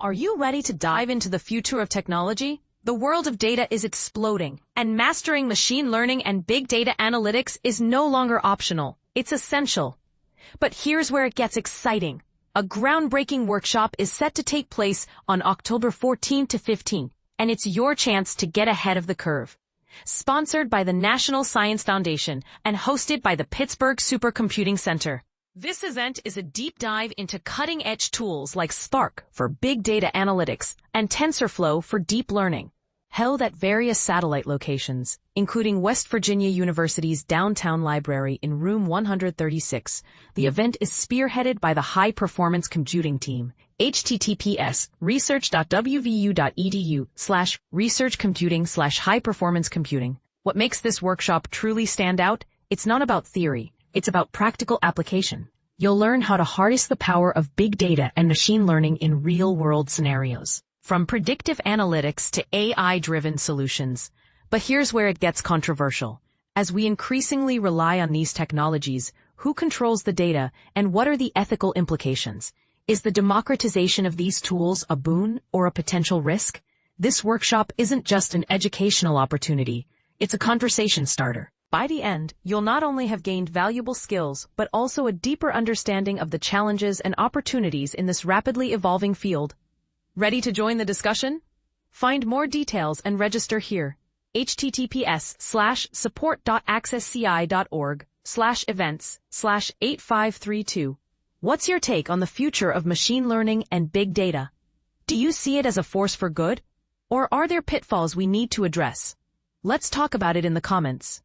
Are you ready to dive into the future of technology? The world of data is exploding, and mastering machine learning and big data analytics is no longer optional. It's essential. But here's where it gets exciting. A groundbreaking workshop is set to take place on October 14 to 15, and it's your chance to get ahead of the curve. Sponsored by the National Science Foundation and hosted by the Pittsburgh Supercomputing Center. This event is a deep dive into cutting-edge tools like Spark for big data analytics and TensorFlow for deep learning. Held at various satellite locations, including West Virginia University's downtown library in room 136, the event is spearheaded by the High Performance Computing team. https://research.wvu.edu/researchcomputing/high performance computing. What makes this workshop truly stand out? It's not about theory. It's about practical application. You'll learn how to harness the power of big data and machine learning in real-world scenarios, from predictive analytics to AI-driven solutions. But here's where it gets controversial. As we increasingly rely on these technologies, who controls the data and what are the ethical implications? Is the democratization of these tools a boon or a potential risk? This workshop isn't just an educational opportunity. It's a conversation starter. By the end, you'll not only have gained valuable skills, but also a deeper understanding of the challenges and opportunities in this rapidly evolving field. Ready to join the discussion? Find more details and register here. https://support.accessci.org/events/8532. What's your take on the future of machine learning and big data? Do you see it as a force for good? Or are there pitfalls we need to address? Let's talk about it in the comments.